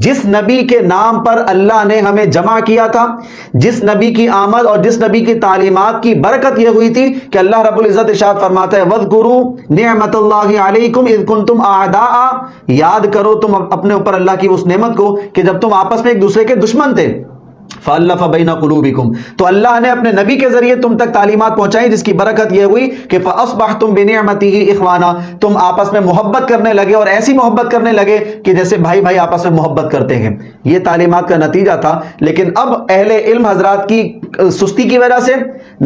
جس نبی کے نام پر اللہ نے ہمیں جمع کیا تھا، جس نبی کی آمد اور جس نبی کی تعلیمات کی برکت یہ ہوئی تھی کہ اللہ رب العزت ارشاد فرماتا ہے وَاذْكُرُوا نِعْمَتَ اللَّهِ عَلَيْكُمْ اِذْ كُنْتُمْ أَعْدَاءً، یاد کرو تم اپنے اوپر اللہ کی اس نعمت کو کہ جب تم آپس میں ایک دوسرے کے دشمن تھے، فَأَلَّفَ بَيْنَ قُلُوبِكُمْ، تو اللہ نے اپنے نبی کے ذریعے تم تک تعلیمات پہنچائی جس کی برکت یہ ہوئی کہ فَأَصْبَحْتُمْ بِنِعْمَتِهِ إِخْوَانًا، تم آپس میں محبت کرنے لگے اور ایسی محبت کرنے لگے کہ جیسے بھائی بھائی آپس میں محبت کرتے ہیں۔ یہ تعلیمات کا نتیجہ تھا، لیکن اب اہل علم حضرات کی سستی کی وجہ سے،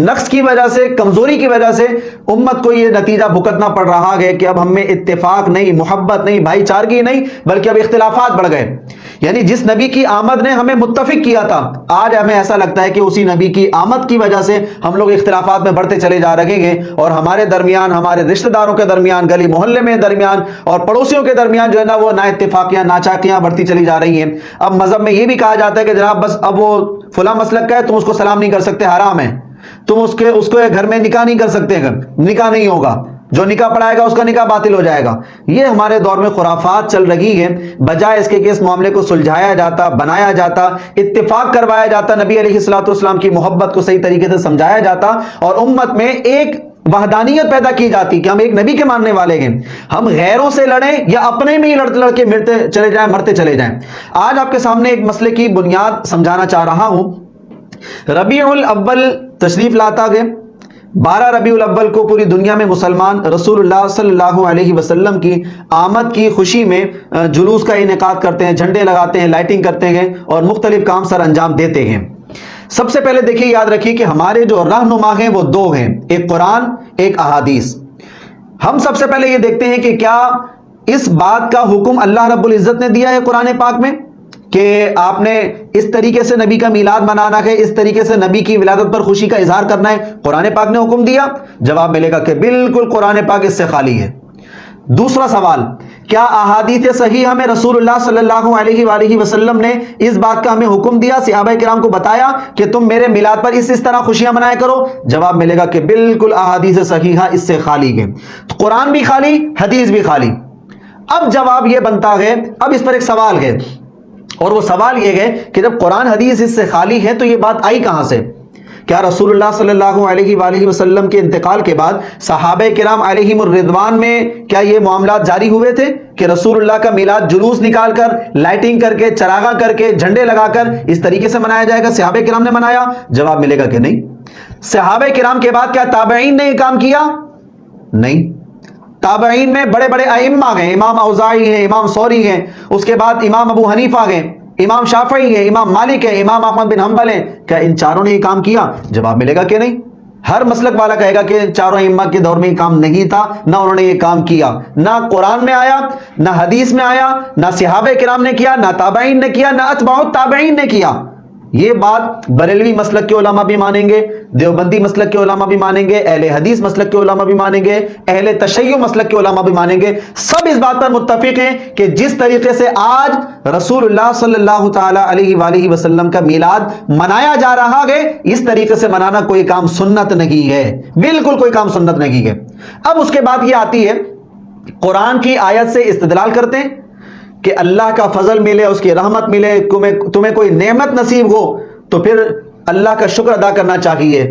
نقص کی وجہ سے، کمزوری کی وجہ سے امت کو یہ نتیجہ بھگتنا پڑ رہا ہے کہ اب ہم میں اتفاق نہیں، محبت نہیں، بھائی چارگی نہیں، بلکہ اب اختلافات بڑھ گئے۔ یعنی جس نبی کی آمد نے ہمیں متفق کیا تھا، آج ہمیں ایسا لگتا ہے کہ اسی نبی کی آمد کی وجہ سے ہم لوگ اختلافات میں بڑھتے چلے جا رہے ہیں، اور ہمارے درمیان، ہمارے رشتہ داروں کے درمیان، گلی محلے میں درمیان اور پڑوسیوں کے درمیان جو ہے نا وہ نا اتفاقیاں، ناچاکیاں بڑھتی چلی جا رہی ہیں۔ اب مذہب میں یہ بھی کہا جاتا ہے کہ جناب بس اب وہ فلاں مسلک کا ہے، تم اس کو سلام نہیں کر سکتے، حرام ہے، تم اس کو گھر میں نکاح نہیں کر سکتے، نکاح نہیں ہوگا، جو نکاح پڑھائے گا اس کا نکاح باطل ہو جائے گا۔ یہ ہمارے دور میں خرافات چل رہی ہیں، بجائے اس کے کہ اس معاملے کو سلجھایا جاتا، بنایا جاتا، اتفاق کروایا جاتا، نبی علیہ الصلوۃ والسلام کی محبت کو صحیح طریقے سے سمجھایا جاتا، اور امت میں ایک وحدانیت پیدا کی جاتی کہ ہم ایک نبی کے ماننے والے ہیں، ہم غیروں سے لڑیں یا اپنے میں ہی لڑ کے مرتے چلے جائیں، مرتے چلے جائیں۔ آج آپ کے سامنے ایک مسئلے کی بنیاد سمجھانا چاہ رہا ہوں۔ ربیع الاول تشریف لاتا ہے، 12 ربیع الاول کو پوری دنیا میں مسلمان رسول اللہ صلی اللہ علیہ وسلم کی آمد کی خوشی میں جلوس کا انعقاد کرتے ہیں، جھنڈے لگاتے ہیں، لائٹنگ کرتے ہیں اور مختلف کام سر انجام دیتے ہیں۔ سب سے پہلے دیکھیے، یاد رکھیے کہ ہمارے جو رہنما ہیں وہ دو ہیں، ایک قرآن، ایک احادیث۔ ہم سب سے پہلے یہ دیکھتے ہیں کہ کیا اس بات کا حکم اللہ رب العزت نے دیا ہے قرآن پاک میں کہ آپ نے اس طریقے سے نبی کا میلاد منانا ہے، اس طریقے سے نبی کی ولادت پر خوشی کا اظہار کرنا ہے، قرآن پاک نے حکم دیا؟ جواب ملے گا کہ بالکل قرآن پاک اس سے خالی ہے۔ دوسرا سوال، کیا احادیث صحیحہ میں رسول اللہ صلی اللہ علیہ وآلہ وسلم نے اس بات کا ہمیں حکم دیا، صحابہ کرام کو بتایا کہ تم میرے میلاد پر اس طرح خوشیاں منایا کرو؟ جواب ملے گا کہ بالکل احادیث صحیحہ اس سے خالی ہے۔ تو قرآن بھی خالی، حدیث بھی خالی۔ اب جواب یہ بنتا ہے، اب اس پر ایک سوال ہے، اور وہ سوال یہ ہے کہ جب قرآن حدیث اس سے خالی ہے تو یہ بات آئی کہاں سے؟ کیا رسول اللہ صلی اللہ علیہ وآلہ وسلم کے انتقال کے بعد صحابہ کرام علیہم الرضوان میں کیا یہ معاملات جاری ہوئے تھے کہ رسول اللہ کا میلاد جلوس نکال کر، لائٹنگ کر کے، چراغاں کر کے، جھنڈے لگا کر اس طریقے سے منایا جائے گا؟ صحابہ کرام نے منایا؟ جواب ملے گا کہ نہیں۔ صحابہ کرام کے بعد کیا تابعین نے یہ کام کیا؟ نہیں۔ تابعین میں بڑے بڑے ائمہ ہیں، امام اوزاعی ہیں، امام ثوری ہیں، اس کے بعد امام ابو حنیفہ ہیں، امام شافعی ہیں، امام مالک ہیں، امام احمد بن حنبل ہیں۔ کیا ان چاروں نے یہ کام کیا؟ جواب ملے گا کہ نہیں۔ ہر مسلک والا کہے گا کہ چاروں ائمہ کے دور میں یہ کام نہیں تھا، نہ انہوں نے یہ کام کیا، نہ قرآن میں آیا، نہ حدیث میں آیا، نہ صحابہ کرام نے کیا، نہ تابعین نے کیا، نہ اتباع التابعین نے کیا۔ یہ بات بریلوی مسلک کے علماء بھی مانیں گے، دیوبندی مسلک کے علماء بھی مانیں گے، اہل حدیث مسلک کے علماء بھی مانیں گے، اہل تشیع مسلک کے علماء بھی مانیں گے۔ سب اس بات پر متفق ہیں کہ جس طریقے سے آج رسول اللہ صلی اللہ تعالی علیہ وآلہ وسلم کا میلاد منایا جا رہا ہے، اس طریقے سے منانا کوئی کام سنت نہیں ہے، بالکل کوئی کام سنت نہیں ہے۔ اب اس کے بعد یہ آتی ہے، قرآن کی آیت سے استدلال کرتے ہیں کہ اللہ کا فضل ملے، اس کی رحمت ملے، تمہیں کوئی نعمت نصیب ہو تو پھر اللہ کا شکر ادا کرنا چاہیے۔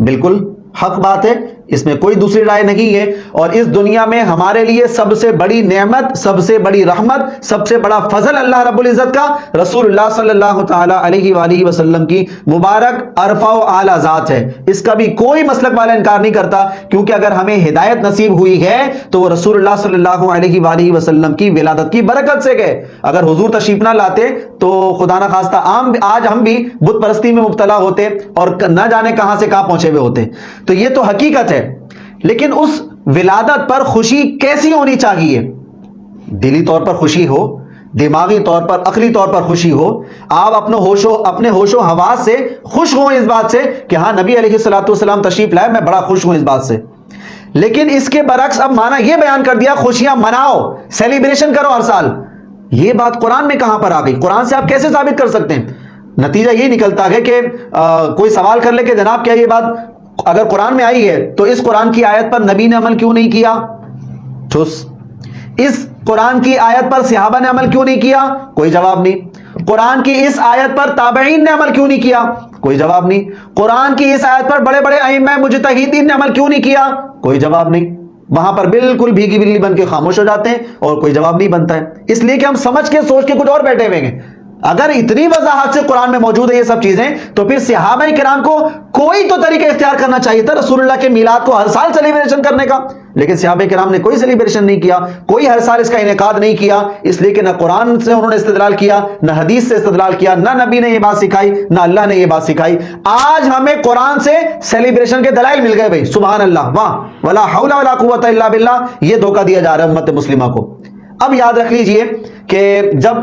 بالکل حق بات ہے، اس میں کوئی دوسری رائے نہیں ہے، اور اس دنیا میں ہمارے لیے سب سے بڑی نعمت، سب سے بڑی رحمت، سب سے بڑا فضل اللہ رب العزت کا رسول اللہ صلی اللہ تعالی علیہ وآلہ وسلم کی مبارک عرفہ و اعلیٰ ذات ہے۔ اس کا بھی کوئی مسلک والا انکار نہیں کرتا، کیونکہ اگر ہمیں ہدایت نصیب ہوئی ہے تو وہ رسول اللہ صلی اللہ علیہ وآلہ وسلم کی ولادت کی برکت سے گئے۔ اگر حضور تشریف نہ لاتے تو خدا نہ خواستہ آج ہم بھی بت پرستی میں مبتلا ہوتے اور نہ جانے کہاں سے کہاں پہنچے ہوئے ہوتے۔ تو یہ تو حقیقت ہے، لیکن اس ولادت پر خوشی کیسی ہونی چاہیے؟ دلی طور پر خوشی ہو، دماغی طور پر، عقلی طور پر خوشی ہو، آپ اپنے ہوش و حواس سے خوش ہوں اس بات سے کہ ہاں نبی علیہ الصلوۃ والسلام تشریف لائے، میں بڑا خوش ہوں اس بات سے۔ لیکن اس کے برعکس اب معنی یہ بیان کر دیا خوشیاں مناؤ، سیلیبریشن کرو ہر سال۔ یہ بات قرآن میں کہاں پر آ گئی؟ قرآن سے آپ کیسے ثابت کر سکتے ہیں؟ نتیجہ یہ نکلتا ہے کہ کوئی سوال کر لے کہ جناب کیا یہ بات اگر قرآن میں آئی ہے تو اس قرآن کی آیت پر نبی نے عمل کیوں نہیں کیا؟ ٹھوس، اس قرآن کی آیت پر صحابہ نے عمل کیوں نہیں کیا؟ کوئی جواب نہیں۔ قرآن کی اس آیت پر تابعین نے عمل کیوں نہیں کیا؟ کوئی جواب نہیں۔ قرآن کی اس آیت پر بڑے بڑے ائمہ مجتہدین نے عمل کیوں نہیں کیا؟ کوئی جواب نہیں۔ وہاں پر بالکل بھیگی بلی بن کے خاموش ہو جاتے ہیں اور کوئی جواب نہیں بنتا ہے، اس لیے کہ ہم سمجھ کے سوچ کے کچھ اور بیٹھے ہوئے ہیں۔ اگر اتنی وضاحت سے قرآن میں موجود ہے یہ سب چیزیں، تو پھر صحابہ کرام کو کوئی تو طریقہ اختیار کرنا چاہیے تھا رسول اللہ کے میلاد کو ہر سال سیلیبریشن کرنے کا، لیکن صحابہ کرام نے کوئی سیلیبریشن نہیں کیا، کوئی ہر سال اس کا انعقاد نہیں کیا، اس لیے کہ نہ قرآن سے انہوں نے استدلال کیا، نہ حدیث سے استدلال کیا، نہ نبی نے یہ بات سکھائی، نہ اللہ نے یہ بات سکھائی۔ آج ہمیں قرآن سے سیلیبریشن کے دلائل مل گئے بھائی، سبحان اللہ، واہ، ولا حول ولا قوت الا باللہ۔ یہ دھوکہ دیا جا رہا ہے امت مسلمہ کو۔ اب یاد رکھ لیجئے کہ جب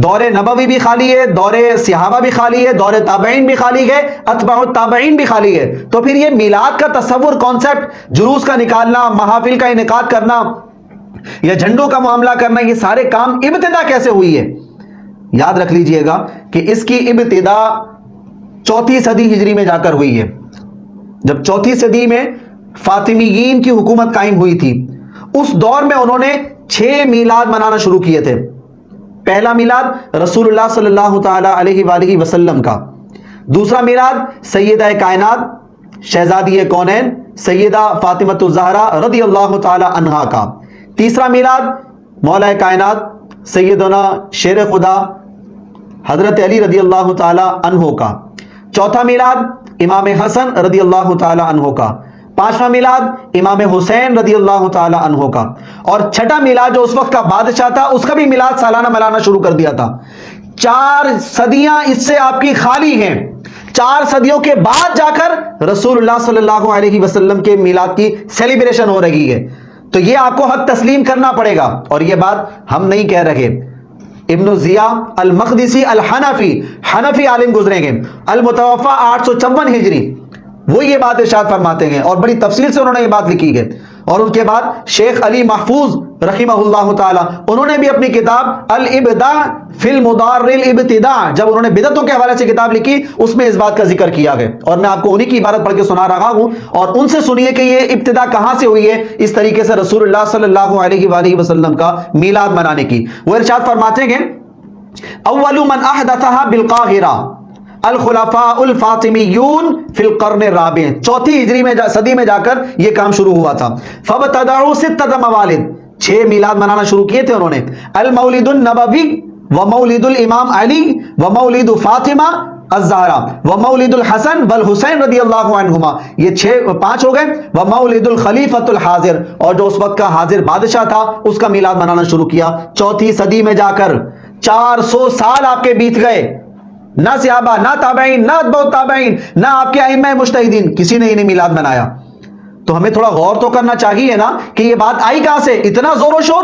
دور نبوی بھی خالی ہے، دور صحابہ بھی خالی ہے، دور تابعین بھی خالی ہے، اتباع التابعین بھی خالی ہے، تو پھر یہ میلاد کا تصور، کانسیپٹ، جلوس کا نکالنا، محافل کا انعقاد کرنا یا جھنڈوں کا معاملہ کرنا، یہ سارے کام ابتدا کیسے ہوئی ہے؟ یاد رکھ لیجئے گا کہ اس کی ابتدا 4 صدی ہجری میں جا کر ہوئی ہے۔ جب 4 صدی میں فاطمیین کی حکومت قائم ہوئی تھی، اس دور میں انہوں نے 6 میلاد منانا شروع کیے تھے۔ پہلا میلاد رسول اللہ صلی اللہ تعالی علیہ وآلہ وسلم کا، دوسرا میلاد سیدہ کائنات شہزادی کونین سیدہ فاطمۃ الزہرا رضی اللہ تعالی عنہا کا، تیسرا میلاد مولا کائنات سیدنا شیر خدا حضرت علی رضی اللہ تعالی عنہ کا، چوتھا میلاد امام حسن رضی اللہ تعالی عنہ کا، پانچواں میلاد امام حسین رضی اللہ تعالی عنہ کا، اور چھٹا میلاد جو اس وقت کا بادشاہ تھا اس کا بھی میلاد سالانہ ملانا شروع کر دیا تھا۔ 4 صدیاں اس سے آپ کی خالی ہیں۔ 4 صدیوں کے بعد جا کر رسول اللہ صلی اللہ علیہ وسلم کے میلاد کی سیلیبریشن ہو رہی ہے، تو یہ آپ کو حق تسلیم کرنا پڑے گا، اور یہ بات ہم نہیں کہہ رہے۔ ابن ضیاء المقدسی الحنفی، حنفی عالم گزرے گے، المتوفى 854 ہجری، وہ یہ بات ارشاد فرماتے ہیں، اور بڑی تفصیل سے انہوں نے یہ بات لکھی ہے۔ اور ان کے بعد شیخ علی محفوظ رحمہ اللہ تعالی، انہوں نے بھی اپنی کتاب الابداع فی المدار الابتداع، جب انہوں نے بدعتوں کے حوالے سے کتاب لکھی، اس میں اس بات کا ذکر کیا ہے، اور میں آپ کو انہی کی عبارت پڑھ کے سنا رہا ہوں، اور ان سے سنیے کہ یہ ابتدا کہاں سے ہوئی ہے اس طریقے سے رسول اللہ صلی اللہ علیہ وآلہ وسلم کا میلاد منانے کی۔ وہ ارشاد فرماتے ہیں اول من احدثها بالقاہرہ الخلفاء الفاطمیون فی القرن الرابع، 4 صدی میں جا کر یہ کام شروع ہوا تھا۔ فابتدعوا 6 موالد، 6 میلاد منانا شروع کیے تھے انہوں نے، المولد النبوی ومولد الامام علی ومولد فاطمہ الزہرا ومولد الحسن والحسین رضی اللہ عنہما، یہ 5 ہو گئے، ومولد الخلیفۃ الحاضر، اور جو اس وقت کا حاضر بادشاہ تھا اس کا میلاد منانا شروع کیا 4 صدی میں جا کر۔ 400 سال آپ کے بیت گئے، نہ صحابہ، نہ تابعین، نہ اتباع التابعین، نہ آپ کے ائمہ مجتہدین، کسی نے انہیں میلاد منایا۔ تو ہمیں تھوڑا غور تو کرنا چاہیے نا کہ یہ بات آئی کہاں سے، اتنا زور و شور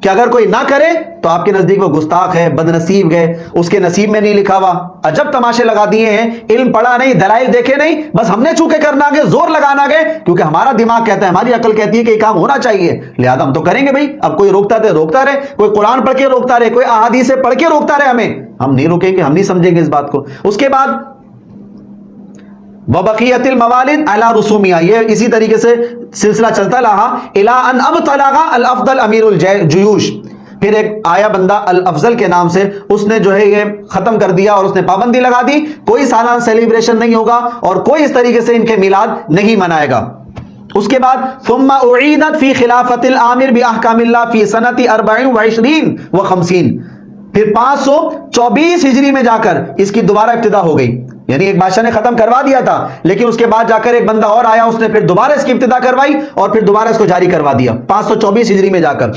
کہ اگر کوئی نہ کرے تو آپ کے نزدیک وہ گستاخ ہے، بد نصیب ہے، اس کے نصیب میں نہیں لکھا ہوا۔ عجب تماشے لگا دیے ہیں، علم پڑھا نہیں، دلائل دیکھے نہیں، بس ہم نے چونکہ کرنا گے، زور لگانا گے، کیونکہ ہمارا دماغ کہتا ہے، ہماری عقل کہتی ہے کہ یہ کام ہونا چاہیے، لہذا ہم تو کریں گے بھائی۔ اب کوئی روکتا ہے روکتا رہے، کوئی قرآن پڑھ کے روکتا رہے، کوئی احادیث سے پڑھ کے روکتا رہے، ہم نہیں روکیں گے، ہم نہیں سمجھیں گے اس بات کو۔ اس کے بعد وبقیت الموالد علی رسومیہ، یہ اسی طریقے سے سلسلہ چلتا رہا الی ان ابتلغ الافضل امیر الجیوش، پھر ایک آیا بندہ الافضل کے نام سے، اس نے جو ہے یہ ختم کر دیا اور اس نے پابندی لگا دی، کوئی سالانہ سیلیبریشن نہیں ہوگا اور کوئی اس طریقے سے ان کے میلاد نہیں منائے گا۔ اس کے بعد ثم اعیدت فی خلافت العامر باحکام اللہ فی سنۃ 24 و 50، پھر 524 ہجری میں جا کر اس کی دوبارہ ابتدا ہو گئی، یعنی ایک بادشاہ نے ختم کروا دیا تھا، لیکن اس کے بعد جا کر ایک بندہ اور آیا، اس نے پھر دوبارہ اس کی ابتدا کروائی اور پھر دوبارہ اس کو جاری کروا دیا 524 ہجری میں جا کر۔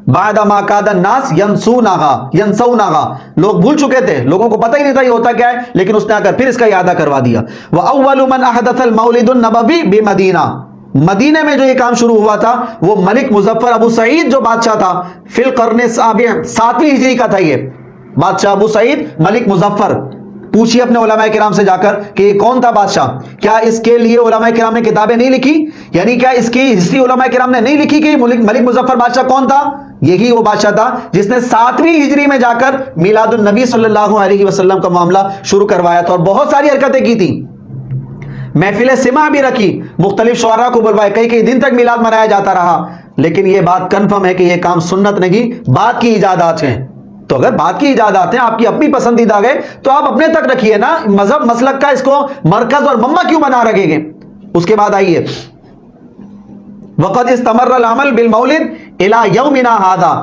بعد ما کاد الناس ینسونہا، لوگ بھول چکے تھے، لوگوں کو پتہ ہی نہیں تھا یہ ہوتا کیا ہے، لیکن اس نے آ کر پھر اس کا اعادہ کروا دیا۔ واول من احدث المولد النبوی بمدینہ، مدینہ میں جو یہ کام شروع ہوا تھا وہ ملک مظفر ابو سعید جو بادشاہ تھا فی القرن السابع، 7ویں ہجری کا تھا یہ بادشاہ ابو سعید ملک مظفر۔ پوچھیے اپنے علماء کرام سے جا کر کہ یہ کون تھا بادشاہ، کیا اس کے لیے علماء کرام نے کتابیں نہیں لکھی؟ یعنی کیا اس کی ہسٹری علماء کرام نے نہیں لکھی کہ ملک مظفر بادشاہ کون تھا؟ یہی وہ بادشاہ تھا جس نے 7ویں ہجری میں جا کر میلاد النبی صلی اللہ علیہ وسلم کا معاملہ شروع کروایا تھا، اور بہت ساری حرکتیں کی تھی، محفل سماع بھی رکھی، مختلف شعراء کو بلوائے، کئی دن تک میلاد منایا جاتا رہا، لیکن یہ بات کنفرم ہے کہ یہ کام سنت نہیں، بات کی ایجادات ہیں۔ تو اگر بات کی ایجادات ہیں آپ کی اپنی پسندیدہ گئے تو آپ اپنے تک رکھیے نا، مذہب مسلک کا اس کو مرکز اور مما کیوں بنا رکھیں گے؟ اس کے بعد آئیے، وقد استمر العمل بالمولد الى یومنا ھذا،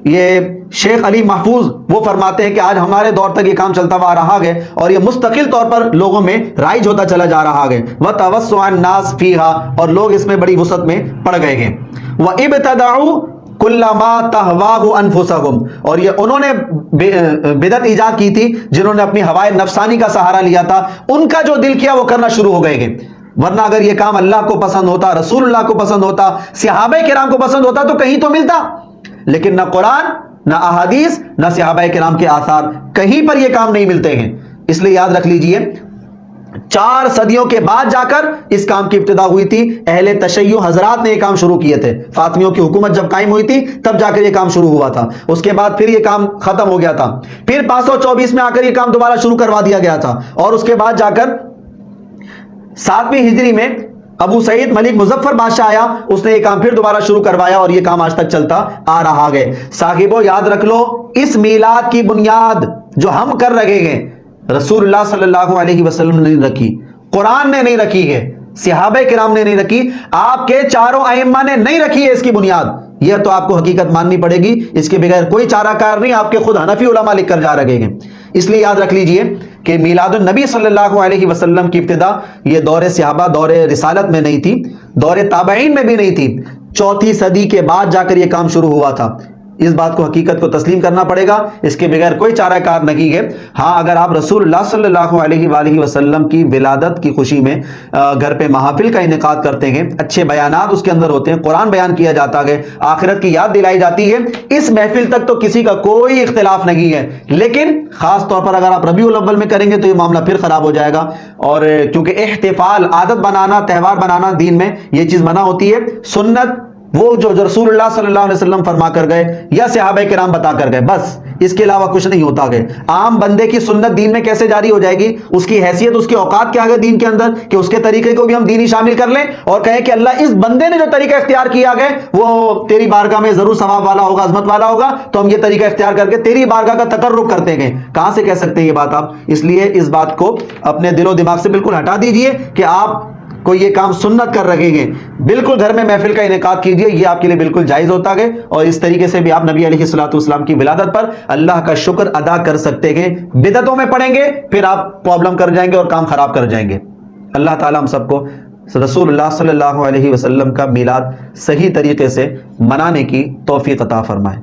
یہ شیخ علی محفوظ وہ فرماتے ہیں کہ آج ہمارے دور تک یہ کام چلتا ہوا رہا ہے اور یہ مستقل طور پر لوگوں میں رائج ہوتا چلا جا رہا ہے، وتوسع الناس فیہا، اور لوگ اس میں بڑی وسعت میں پڑ گئے ہیں، وابتدعوا کل ما تہواہ انفسہم، اور یہ انہوں نے بدعت ایجاد کی تھی جنہوں نے اپنی ہوائے نفسانی کا سہارا لیا تھا، ان کا جو دل کیا وہ کرنا شروع ہو گئے ہیں۔ ورنہ اگر یہ کام اللہ کو پسند ہوتا، رسول اللہ کو پسند ہوتا، صحابہ کرام کو پسند ہوتا تو کہیں تو ملتا، لیکن نہ قرآن، نہ احادیث، نہ صحابہ کرام کے آثار، کہیں پر یہ کام نہیں ملتے ہیں۔ اس لیے یاد رکھ لیجئے 4 صدیوں کے بعد جا کر اس کام کی ابتدا ہوئی تھی، اہل تشیع حضرات نے یہ کام شروع کیے تھے، فاطمیوں کی حکومت جب قائم ہوئی تھی تب جا کر یہ کام شروع ہوا تھا، اس کے بعد پھر یہ کام ختم ہو گیا تھا، پھر 524 میں آ کر یہ کام دوبارہ شروع کروا دیا گیا تھا، اور اس کے بعد جا کر 7ویں ہجری میں ابو سعید ملک مظفر بادشاہ آیا، اس نے یہ کام پھر دوبارہ شروع کروایا اور یہ کام آج تک چلتا آ رہا ہے۔ صاحبو یاد رکھ لو، اس میلاد کی بنیاد جو ہم کر رہے ہیں رسول اللہ صلی اللہ علیہ وسلم نے نہیں رکھی، قرآن نے نہیں رکھی ہے، صحابہ کرام نے نہیں رکھی، آپ کے چاروں ائمہ نے نہیں رکھی ہے اس کی بنیاد۔ یہ تو آپ کو حقیقت ماننی پڑے گی، اس کے بغیر کوئی چارہ کار نہیں، آپ کے خود حنفی علماء لکھ کر جا رہے ہیں۔ اس لیے یاد رکھ لیجئے کہ میلاد النبی صلی اللہ علیہ وسلم کی ابتدا یہ دور صحابہ، دور رسالت میں نہیں تھی، دور تابعین میں بھی نہیں تھی، 4 صدی کے بعد جا کر یہ کام شروع ہوا تھا۔ اس بات کو حقیقت کو تسلیم کرنا پڑے گا، اس کے بغیر کوئی چارہ کار نہیں ہے۔ ہاں اگر آپ رسول اللہ صلی اللہ علیہ وآلہ وسلم کی ولادت کی خوشی میں گھر پہ محافل کا انعقاد کرتے ہیں، اچھے بیانات اس کے اندر ہوتے ہیں، قرآن بیان کیا جاتا ہے، آخرت کی یاد دلائی جاتی ہے، اس محفل تک تو کسی کا کوئی اختلاف نہیں ہے، لیکن خاص طور پر اگر آپ ربیع الاول میں کریں گے تو یہ معاملہ پھر خراب ہو جائے گا، اور کیونکہ احتفال، عادت بنانا، تہوار بنانا دین میں یہ چیز منع ہوتی ہے۔ سنت وہ جو رسول اللہ صلی اللہ علیہ وسلم فرما کر گئے یا صحابہ کرام بتا کر گئے، بس اس کے علاوہ کچھ نہیں ہوتا ہے۔ عام بندے کی سنت دین میں کیسے جاری ہو جائے گی؟ اس کی حیثیت، اس کے اوقات کیا ہے دین کے اندر کہ اس کے طریقے کو بھی ہم دینی شامل کر لیں اور کہیں کہ اللہ اس بندے نے جو طریقہ اختیار کیا گیا وہ تیری بارگاہ میں ضرور ثواب والا ہوگا، عظمت والا ہوگا، تو ہم یہ طریقہ اختیار کر کے تیری بارگاہ کا تقرب کرتے ہیں۔ کہاں سے کہہ سکتے ہیں یہ بات آپ؟ اس لیے اس بات کو اپنے دل و دماغ سے بالکل ہٹا دیجئے کہ آپ کوئی یہ کام سنت کر رہے ہیں۔ بالکل گھر میں محفل کا انعقاد کیجئے، یہ آپ کے لیے بالکل جائز ہوتا ہے، اور اس طریقے سے بھی آپ نبی علیہ الصلوۃ والسلام کی ولادت پر اللہ کا شکر ادا کر سکتے ہیں۔ بدعتوں میں پڑیں گے پھر آپ پرابلم کر جائیں گے اور کام خراب کر جائیں گے۔ اللہ تعالیٰ ہم سب کو رسول اللہ صلی اللہ علیہ وسلم کا میلاد صحیح طریقے سے منانے کی توفیق عطا فرمائے۔